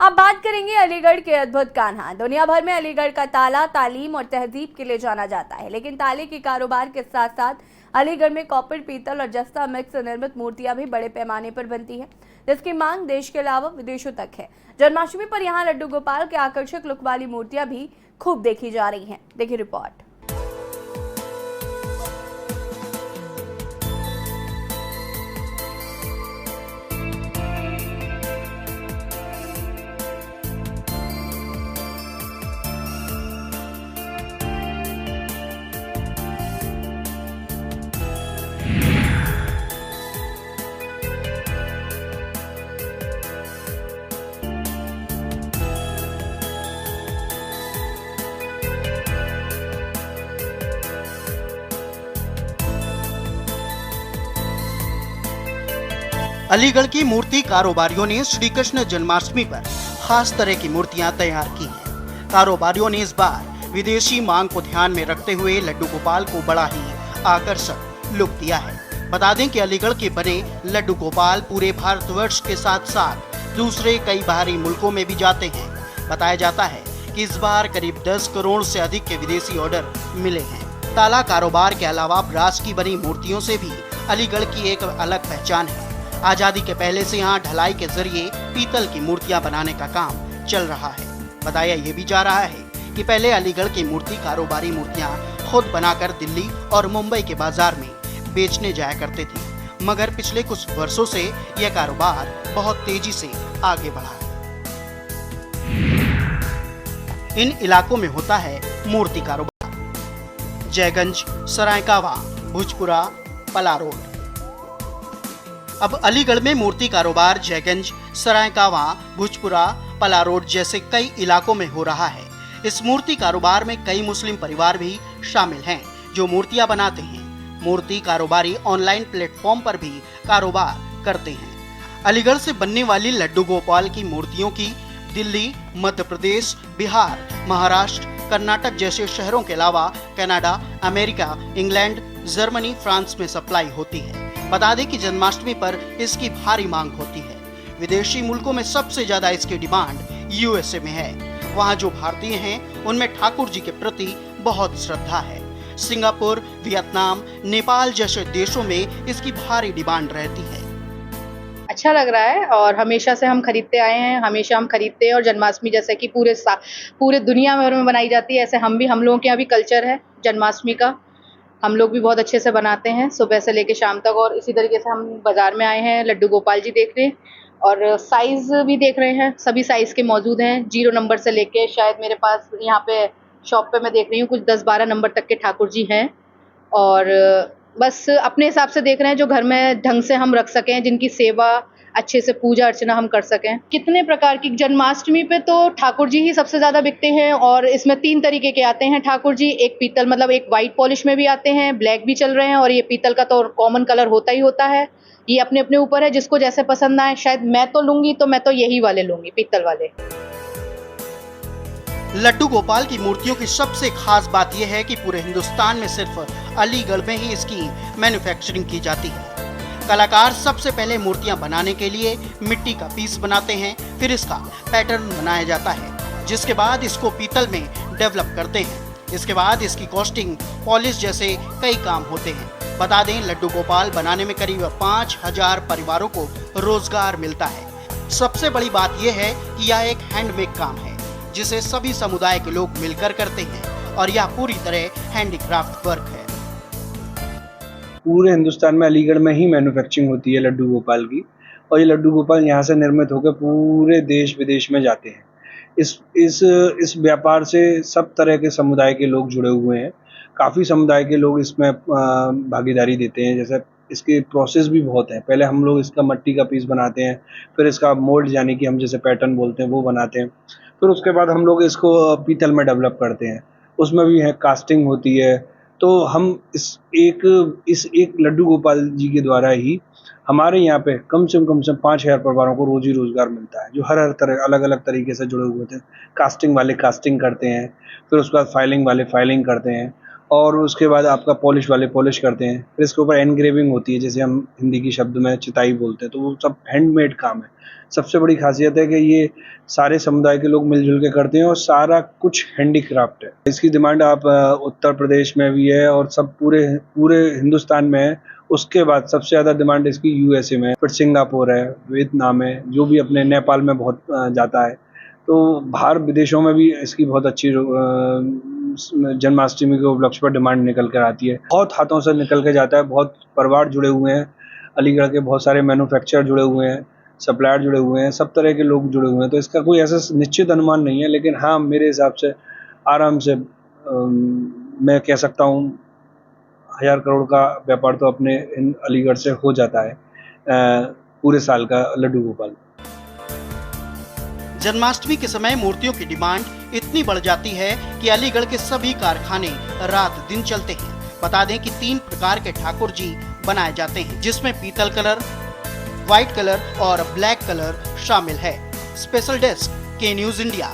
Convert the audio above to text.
अब बात करेंगे अलीगढ़ के अद्भुत कान्हा। दुनिया भर में अलीगढ़ का ताला तालीम और तहजीब के लिए जाना जाता है, लेकिन ताले के कारोबार के साथ साथ अलीगढ़ में कॉपर, पीतल और जस्ता मिक्स निर्मित मूर्तियां भी बड़े पैमाने पर बनती है, जिसकी मांग देश के अलावा विदेशों तक है। जन्माष्टमी पर यहाँ लड्डू गोपाल के आकर्षक लुक वाली मूर्तियां भी खूब देखी जा रही हैं। देखिए रिपोर्ट। अलीगढ़ की मूर्ति कारोबारियों ने श्री कृष्ण जन्माष्टमी पर खास तरह की मूर्तियां तैयार की हैं। कारोबारियों ने इस बार विदेशी मांग को ध्यान में रखते हुए लड्डू गोपाल को बड़ा ही आकर्षक लुक दिया है। बता दें कि अलीगढ़ के बने लड्डू गोपाल पूरे भारतवर्ष के साथ साथ दूसरे कई बाहरी मुल्कों में भी जाते हैं। बताया जाता है कि इस बार करीब 10 करोड़ से अधिक के विदेशी ऑर्डर मिले हैं। ताला कारोबार के अलावा ब्रास की बनी मूर्तियों से भी अलीगढ़ की एक अलग पहचान है। आजादी के पहले से यहाँ ढलाई के जरिए पीतल की मूर्तियां बनाने का काम चल रहा है। बताया ये भी जा रहा है कि पहले अलीगढ़ की मूर्ति कारोबारी मूर्तियां खुद बनाकर दिल्ली और मुंबई के बाजार में बेचने जाया करते थे, मगर पिछले कुछ वर्षों से यह कारोबार बहुत तेजी से आगे बढ़ा है। इन इलाकों में होता है मूर्ति कारोबार। जयगंज, सरायकावा, भुजपुरा, पला रोड। अब अलीगढ़ में मूर्ति कारोबार जयगंज, सरायकावा, भुजपुरा, पला रोड जैसे कई इलाकों में हो रहा है। इस मूर्ति कारोबार में कई मुस्लिम परिवार भी शामिल हैं जो मूर्तियां बनाते हैं। मूर्ति कारोबारी ऑनलाइन प्लेटफॉर्म पर भी कारोबार करते हैं। अलीगढ़ से बनने वाली लड्डू गोपाल की मूर्तियों की दिल्ली, मध्य प्रदेश, बिहार, महाराष्ट्र, कर्नाटक जैसे शहरों के अलावा Canada, America, England, Germany, France में सप्लाई होती है। बता दें कि जन्माष्टमी पर इसकी भारी मांग होती है। विदेशी मुल्कों में सबसे ज्यादा इसकी डिमांड यूएसए में है। वहां जो भारतीय हैं उनमें ठाकुर जी के प्रति बहुत श्रद्धा है। सिंगापुर, वियतनाम, नेपाल जैसे देशों में इसकी भारी डिमांड रहती है। अच्छा लग रहा है और हमेशा से हम खरीदते आए हैं, हमेशा हम खरीदते हैं। और जन्माष्टमी जैसे कि पूरे दुनिया भर में बनाई जाती है, ऐसे हम लोगों के यहाँ भी कल्चर है जन्माष्टमी का। हम लोग भी बहुत अच्छे से बनाते हैं सुबह से लेके शाम तक। और इसी तरीके से हम बाजार में आए हैं लड्डू गोपाल जी देख रहे हैं और साइज भी देख रहे हैं। सभी साइज के मौजूद हैं, 0 नंबर से लेके शायद मेरे पास यहाँ पे शॉप पे मैं देख रही हूँ कुछ 10-12 नंबर तक के ठाकुर जी हैं। और बस अपने हिसाब से देख रहे हैं जो घर में ढंग से हम रख सकें, जिनकी सेवा अच्छे से पूजा अर्चना हम कर सकें। कितने प्रकार की जन्माष्टमी पे तो ठाकुर जी ही सबसे ज्यादा बिकते हैं और इसमें 3 तरीके के आते हैं ठाकुर जी। एक पीतल मतलब एक वाइट पॉलिश में भी आते हैं, ब्लैक भी चल रहे हैं और ये पीतल का तो कॉमन कलर होता ही होता है। ये अपने अपने ऊपर है, जिसको जैसे पसंद आए। शायद मैं तो लूंगी तो मैं तो यही वाले लूंगी, पीतल वाले। लड्डू गोपाल की मूर्तियों की सबसे खास बात यह है कि पूरे हिंदुस्तान में सिर्फ अलीगढ़ में ही इसकी मैन्युफैक्चरिंग की जाती है। कलाकार सबसे पहले मूर्तियां बनाने के लिए मिट्टी का पीस बनाते हैं, फिर इसका पैटर्न बनाया जाता है, जिसके बाद इसको पीतल में डेवलप करते हैं। इसके बाद इसकी कॉस्टिंग, पॉलिश जैसे कई काम होते हैं। बता दें लड्डू गोपाल बनाने में करीब 5000 परिवारों को रोजगार मिलता है। सबसे बड़ी बात यह है कि यह एक हैंडमेड काम है जिसे सभी समुदाय के लोग मिलकर करते हैं और यह पूरी तरह हैंडीक्राफ्ट वर्क है। पूरे हिंदुस्तान में अलीगढ़ में ही मैन्युफैक्चरिंग होती है लड्डू गोपाल की, और ये लड्डू गोपाल यहाँ से निर्मित होकर पूरे देश विदेश में जाते हैं। इस व्यापार से सब तरह के समुदाय के लोग जुड़े हुए हैं। काफ़ी समुदाय के लोग इसमें भागीदारी देते हैं। जैसे इसके प्रोसेस भी बहुत है। पहले हम लोग इसका मिट्टी का पीस बनाते हैं, फिर इसका मोल्ड यानी कि हम जैसे पैटर्न बोलते हैं वो बनाते हैं, फिर उसके बाद हम लोग इसको पीतल में डेवलप करते हैं। उसमें भी है कास्टिंग होती है। तो हम इस एक लड्डू गोपाल जी के द्वारा ही हमारे यहाँ पे कम से कम 5000 परिवारों को रोजी रोजगार मिलता है, जो हर तरह अलग अलग तरीके से जुड़े हुए थे। कास्टिंग वाले कास्टिंग करते हैं, फिर उसके बाद फाइलिंग वाले फाइलिंग करते हैं, और उसके बाद आपका पॉलिश वाले पॉलिश करते हैं। फिर इसके ऊपर एनग्रेविंग होती है, जैसे हम हिंदी की शब्द में चिताई बोलते हैं, तो वो सब हैंडमेड काम है। सबसे बड़ी खासियत है कि ये सारे समुदाय के लोग मिलजुल के करते हैं और सारा कुछ हैंडीक्राफ्ट है। इसकी डिमांड आप उत्तर प्रदेश में भी है और सब पूरे हिंदुस्तान में है। उसके बाद सबसे ज़्यादा डिमांड इसकी यूएसए में है, फिर सिंगापुर है, वियतनाम है, जो भी अपने नेपाल में बहुत जाता है। तो बाहर विदेशों में भी इसकी बहुत अच्छी जन्माष्टमी के उपलक्ष्य पर डिमांड निकल कर आती है। बहुत हाथों से निकल के जाता है, बहुत परिवार जुड़े हुए हैं, अलीगढ़ के बहुत सारे मैन्युफैक्चरर जुड़े हुए हैं, सप्लायर जुड़े हुए हैं, सब तरह के लोग जुड़े हुए हैं। तो इसका कोई ऐसा निश्चित अनुमान नहीं है, लेकिन हाँ, मेरे हिसाब से आराम से मैं कह सकता हूँ 1000 करोड़ का व्यापार तो अपने इन अलीगढ़ से हो जाता है पूरे साल का लड्डू गोपाल। जन्माष्टमी के समय मूर्तियों की डिमांड इतनी बढ़ जाती है कि अलीगढ़ के सभी कारखाने रात दिन चलते हैं। बता दें कि 3 प्रकार के ठाकुर जी बनाए जाते हैं, जिसमें पीतल कलर, व्हाइट कलर और ब्लैक कलर शामिल है। स्पेशल डेस्क के न्यूज़ इंडिया।